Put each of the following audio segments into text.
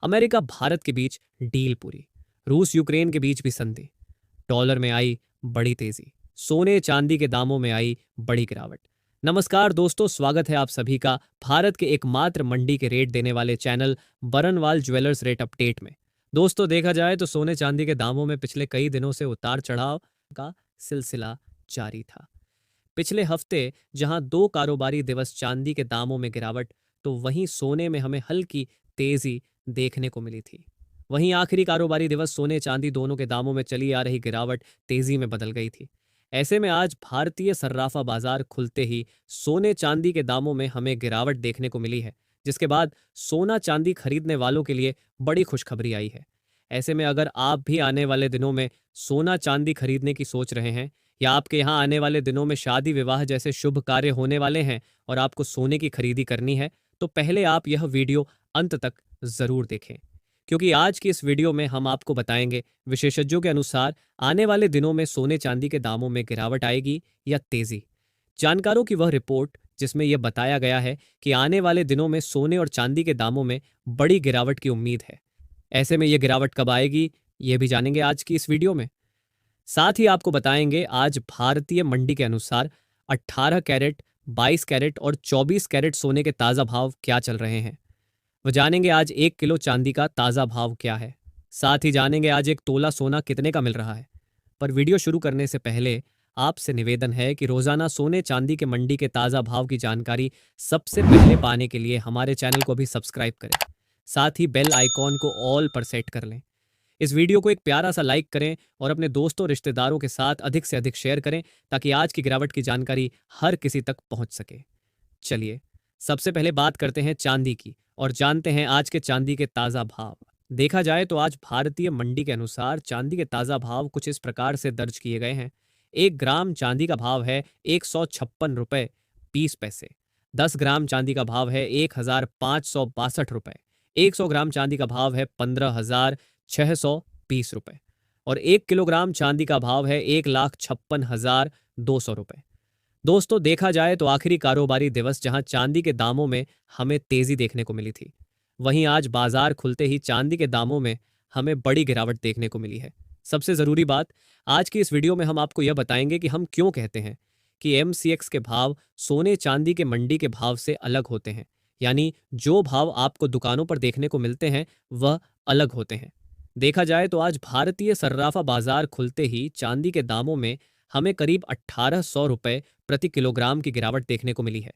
America Bharat के बीच deal पूरी, रूस यूक्रेन के बीच भी संधि, डॉलर में आई बड़ी तेजी, सोने चांदी के दामों में आई बड़ी गिरावट। नमस्कार दोस्तों, स्वागत है आप सभी का भारत के एकमात्र मंडी के रेट देने वाले channel Barnwal jewellers rate update में। दोस्तों, देखा जाए तो सोने चांदी के दामों में पिछले कई दिनों से उतार चढ़ाव का सिलसिला जारी था। पिछले हफ्ते जहां 2 कारोबारी दिवस चांदी के दामों में गिरावट, तो वहीं सोने में हमें हल्की तेजी देखने को मिली थी। वहीं आखिरी कारोबारी दिवस सोने चांदी दोनों के दामों में चली आ रही गिरावट तेजी में बदल गई थी। ऐसे में आज भारतीय सर्राफा बाजार खुलते ही सोने चांदी के दामों में हमें गिरावट देखने को मिली है, जिसके बाद सोना चांदी खरीदने वालों के लिए बड़ी खुशखबरी आई है। ऐसे में अगर आप भी आने वाले दिनों में सोना चांदी खरीदने की सोच रहे हैं, या आपके यहाँ आने वाले दिनों में शादी विवाह जैसे शुभ कार्य होने वाले हैं और आपको सोने की खरीदी करनी है, तो पहले आप यह वीडियो अंत तक जरूर देखें, क्योंकि आज की इस वीडियो में हम आपको बताएंगे विशेषज्ञों के अनुसार आने वाले दिनों में सोने चांदी के दामों में गिरावट आएगी या तेजी। जानकारों की वह रिपोर्ट जिसमें यह बताया गया है कि आने वाले दिनों में सोने और चांदी के दामों में बड़ी गिरावट की उम्मीद है। ऐसे में यह गिरावट कब आएगी, यह भी जानेंगे आज की इस वीडियो में। साथ ही आपको बताएंगे आज भारतीय मंडी के अनुसार 18 कैरेट, 22 कैरेट और 24 कैरेट सोने के ताज़ा भाव क्या चल रहे हैं। वो जानेंगे आज 1 किलो चांदी का ताज़ा भाव क्या है। साथ ही जानेंगे आज 1 तोला सोना कितने का मिल रहा है। पर वीडियो शुरू करने से पहले आपसे निवेदन है कि रोजाना सोने चांदी के मंडी के ताज़ा भाव की जानकारी सबसे पहले पाने के लिए हमारे चैनल को भी सब्सक्राइब करें। साथ ही बेल आइकॉन को ऑल पर सेट कर लें। इस वीडियो को एक प्यारा सा लाइक करें और अपने दोस्तों रिश्तेदारों के साथ अधिक से अधिक शेयर करें, ताकि आज की गिरावट की जानकारी हर किसी तक पहुंच सके। चलिए सबसे पहले बात करते हैं चांदी की और जानते हैं आज के चांदी के ताज़ा भाव। देखा जाए तो आज भारतीय मंडी के अनुसार चांदी के ताज़ा भाव कुछ इस प्रकार से दर्ज किए गए हैं। 1 ग्राम चांदी का भाव है 156 रुपये 20 पैसे। 10 ग्राम चांदी का भाव है 1562 रुपये। 100 ग्राम चांदी का भाव है 15,620 रुपये और 1 किलोग्राम चांदी का भाव है 1,56,200 रुपये। दोस्तों, देखा जाए तो आखिरी कारोबारी दिवस जहां चांदी के दामों में हमें तेजी देखने को मिली थी, वहीं आज बाजार खुलते ही चांदी के दामों में हमें बड़ी गिरावट देखने को मिली है। सबसे ज़रूरी बात, आज की इस वीडियो में हम आपको यह बताएंगे कि हम क्यों कहते हैं कि एमसीएक्स के भाव सोने चांदी के मंडी के भाव से अलग होते हैं, यानी जो भाव आपको दुकानों पर देखने को मिलते हैं वह अलग होते हैं। देखा जाए तो आज भारतीय सर्राफा बाजार खुलते ही चांदी के दामों में हमें करीब 1800 रुपये प्रति किलोग्राम की गिरावट देखने को मिली है।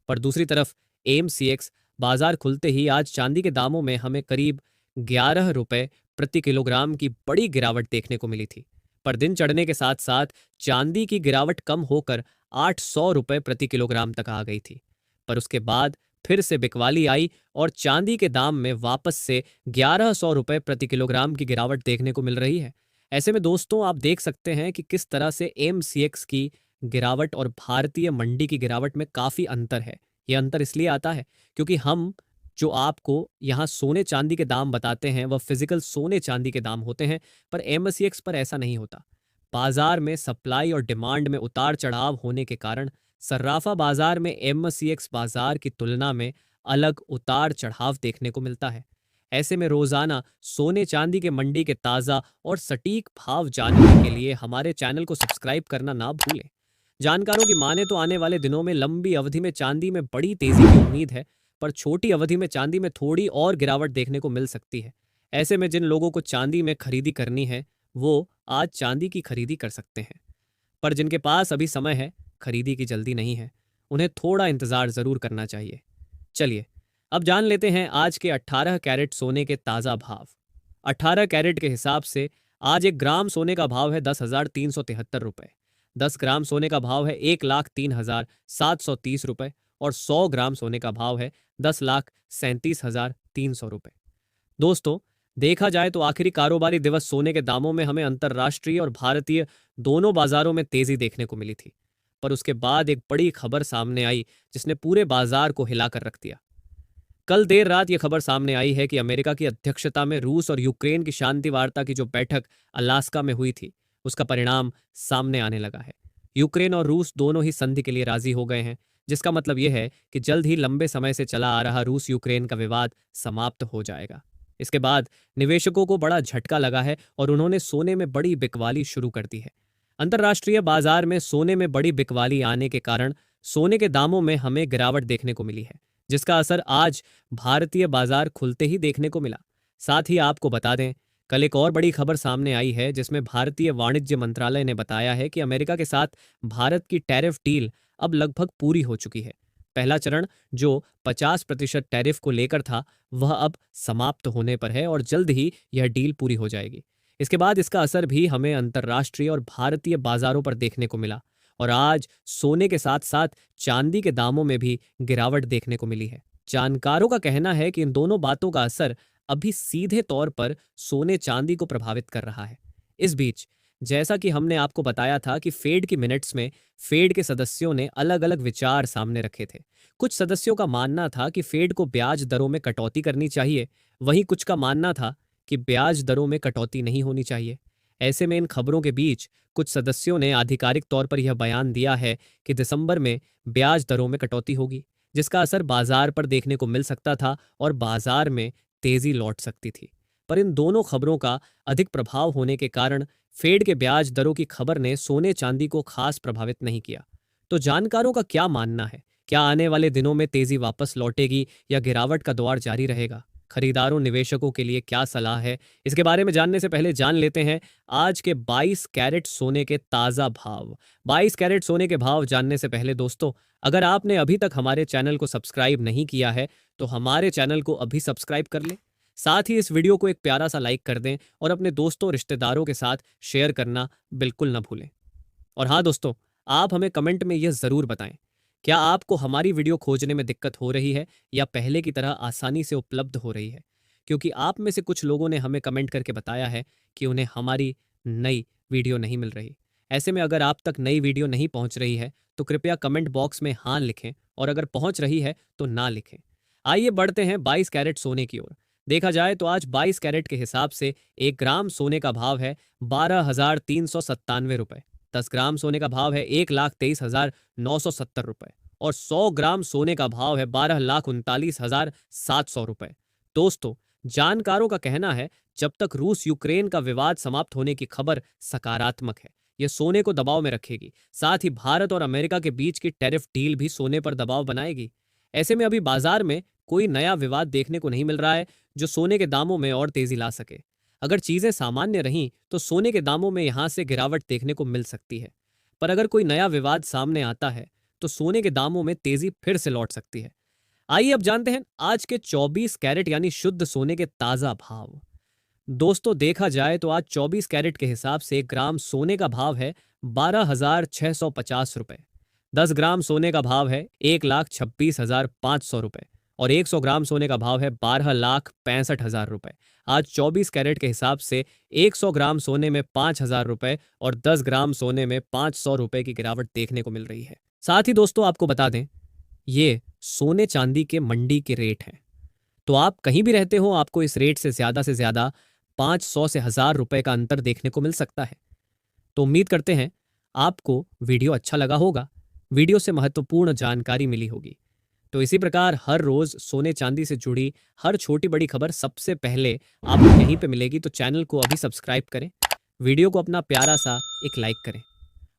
पर दूसरी तरफ एमसीएक्स बाजार खुलते ही आज चांदी के दामों में हमें करीब 11 रुपये प्रति किलोग्राम की बड़ी गिरावट देखने को मिली थी। पर दिन चढ़ने के साथ साथ चांदी की गिरावट कम होकर 800 रुपये प्रति किलोग्राम तक आ गई थी। पर उसके बाद फिर से बिकवाली आई और चांदी के दाम में वापस से 1100 रुपये प्रति किलोग्राम की गिरावट देखने को मिल रही है। ऐसे में दोस्तों, आप देख सकते हैं कि किस तरह से एमसीएक्स की गिरावट और भारतीय मंडी की गिरावट में काफ़ी अंतर है। यह अंतर इसलिए आता है क्योंकि हम जो आपको यहाँ सोने चांदी के दाम बताते हैं वह फिजिकल सोने चांदी के दाम होते हैं, पर एमसीएक्स पर ऐसा नहीं होता। बाजार में सप्लाई और डिमांड में उतार चढ़ाव होने के कारण सर्राफा बाजार में एमसीएक्स बाजार की तुलना में अलग उतार चढ़ाव देखने को मिलता है। ऐसे में रोजाना सोने चांदी के मंडी के ताज़ा और सटीक भाव जानने के लिए हमारे चैनल को सब्सक्राइब करना ना भूलें। जानकारों की माने तो आने वाले दिनों में लंबी अवधि में चांदी में बड़ी तेजी की उम्मीद है, पर छोटी अवधि में चांदी में थोड़ी और गिरावट देखने को मिल सकती है। ऐसे में जिन लोगों को चांदी में खरीदी करनी है वो आज चांदी की खरीदी कर सकते हैं, पर जिनके पास अभी समय है, खरीदी की जल्दी नहीं है, उन्हें थोड़ा इंतजार जरूर करना चाहिए। चलिए अब जान लेते हैं आज के 18 कैरेट सोने के ताज़ा भाव। 18 कैरेट के हिसाब से आज 1 ग्राम सोने का भाव है 10,373 रुपये। 10 ग्राम सोने का भाव है 1,03,730 रुपये और 100 ग्राम सोने का भाव है 10,37,300 रुपये। दोस्तों, देखा जाए तो आखिरी कारोबारी दिवस सोने के दामों में हमें अंतर्राष्ट्रीय और भारतीय दोनों बाजारों में तेजी देखने को मिली थी, पर उसके बाद एक बड़ी खबर सामने आई जिसने पूरे बाजार को हिलाकर रख दिया। कल देर रात यह खबर सामने आई है कि अमेरिका की अध्यक्षता में रूस और यूक्रेन की शांति वार्ता की जो बैठक अलास्का में हुई थी, उसका परिणाम सामने आने लगा है। यूक्रेन और रूस दोनों ही संधि के लिए राजी हो गए हैं, जिसका मतलब यह है कि जल्द ही लंबे समय से चला आ रहा रूस यूक्रेन का विवाद समाप्त हो जाएगा। इसके बाद निवेशकों को बड़ा झटका लगा है और उन्होंने सोने में बड़ी बिकवाली शुरू कर दी है। अंतर्राष्ट्रीय बाजार में सोने में बड़ी बिकवाली आने के कारण सोने के दामों में हमें गिरावट देखने को मिली है, जिसका असर आज भारतीय बाजार खुलते ही देखने को मिला। साथ ही आपको बता दें, कल एक और बड़ी खबर सामने आई है जिसमें भारतीय वाणिज्य मंत्रालय ने बताया है कि अमेरिका के साथ भारत की टैरिफ डील अब लगभग पूरी हो चुकी है। पहला चरण जो 50% टैरिफ को लेकर था, वह अब समाप्त होने पर है और जल्द ही यह डील पूरी हो जाएगी। इसके बाद इसका असर भी हमें अंतर्राष्ट्रीय और भारतीय बाजारों पर देखने को मिला और आज सोने के साथ साथ चांदी के दामों में भी गिरावट देखने को मिली है। जानकारों का कहना है कि इन दोनों बातों का असर अभी सीधे तौर पर सोने चांदी को प्रभावित कर रहा है। इस बीच जैसा कि हमने आपको बताया था कि फेड की मिनट्स में फेड के सदस्यों ने अलग अलग विचार सामने रखे थे। कुछ सदस्यों का मानना था कि फेड को ब्याज दरों में कटौती करनी चाहिए, वहीं कुछ का मानना था कि ब्याज दरों में कटौती नहीं होनी चाहिए। ऐसे में इन खबरों के बीच कुछ सदस्यों ने आधिकारिक तौर पर यह बयान दिया है कि दिसंबर में ब्याज दरों में कटौती होगी, जिसका असर बाजार पर देखने को मिल सकता था और बाजार में तेजी लौट सकती थी। पर इन दोनों खबरों का अधिक प्रभाव होने के कारण फेड के ब्याज दरों की खबर ने सोने चांदी को खास प्रभावित नहीं किया। तो जानकारों का क्या मानना है? क्या आने वाले दिनों में तेजी वापस लौटेगी या गिरावट का दौर जारी रहेगा? खरीदारों निवेशकों के लिए क्या सलाह है? इसके बारे में जानने से पहले जान लेते हैं आज के 22 कैरेट सोने के ताज़ा भाव। 22 कैरेट सोने के भाव जानने से पहले दोस्तों, अगर आपने अभी तक हमारे चैनल को सब्सक्राइब नहीं किया है तो हमारे चैनल को अभी सब्सक्राइब कर लें। साथ ही इस वीडियो को एक प्यारा सा लाइक कर दें और अपने दोस्तों रिश्तेदारों के साथ शेयर करना बिल्कुल ना भूलें। और हाँ दोस्तों, आप हमें कमेंट में यह ज़रूर बताएं, क्या आपको हमारी वीडियो खोजने में दिक्कत हो रही है या पहले की तरह आसानी से उपलब्ध हो रही है? क्योंकि आप में से कुछ लोगों ने हमें कमेंट करके बताया है कि उन्हें हमारी नई वीडियो नहीं मिल रही। ऐसे में अगर आप तक नई वीडियो नहीं पहुंच रही है तो कृपया कमेंट बॉक्स में हाँ लिखें और अगर पहुंच रही है तो ना लिखें। आइए बढ़ते हैं 22 कैरेट सोने की ओर। देखा जाए तो आज 22 कैरेट के हिसाब से 1 ग्राम सोने का भाव है 12,397 रुपये। 10 ग्राम सोने का भाव है 1,23,970 रुपये और 100 ग्राम सोने का भाव है 12,39,700 रुपये। दोस्तों, जानकारों का कहना है जब तक रूस यूक्रेन का विवाद समाप्त होने की खबर सकारात्मक है, यह सोने को दबाव में रखेगी। साथ ही भारत और अमेरिका के बीच की टैरिफ डील भी सोने पर दबाव बनाएगी। ऐसे में अभी बाजार में कोई नया विवाद देखने को नहीं मिल रहा है जो सोने के दामों में और तेजी ला सके। अगर चीजें सामान्य रहीं तो सोने के दामों में यहां से गिरावट देखने को मिल सकती है, पर अगर कोई नया विवाद सामने आता है तो सोने के दामों में तेजी फिर से लौट सकती है। आइए अब जानते हैं आज के 24 कैरेट यानी शुद्ध सोने के ताजा भाव। दोस्तों, देखा जाए तो आज 24 कैरेट के हिसाब से 1 ग्राम सोने का भाव है 12,650 रुपये। 10 ग्राम सोने का भाव है 1,26,500 रुपये और 100 ग्राम सोने का भाव है 12,65,000 रुपये। आज 24 कैरेट के हिसाब से 100 ग्राम सोने में 5,000 रुपये और 10 ग्राम सोने में 500 रुपये की गिरावट देखने को मिल रही है। साथ ही दोस्तों, आपको बता दें, ये सोने चांदी के मंडी के रेट हैं। तो आप कहीं भी रहते हो, आपको इस रेट से ज़्यादा 500 से 1,000 रुपये का अंतर देखने को मिल सकता है। तो उम्मीद करते हैं आपको वीडियो अच्छा लगा होगा, वीडियो से महत्वपूर्ण जानकारी मिली होगी। तो इसी प्रकार हर रोज सोने चांदी से जुड़ी हर छोटी बड़ी खबर सबसे पहले आपको यहीं पे मिलेगी। तो चैनल को अभी सब्सक्राइब करें, वीडियो को अपना प्यारा सा एक लाइक करें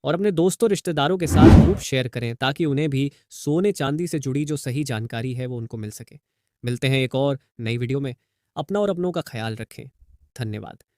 और अपने दोस्तों रिश्तेदारों के साथ खूब शेयर करें ताकि उन्हें भी सोने चांदी से जुड़ी जो सही जानकारी है वो उनको मिल सके। मिलते हैं एक और नई वीडियो में। अपना और अपनों का ख्याल रखें। धन्यवाद।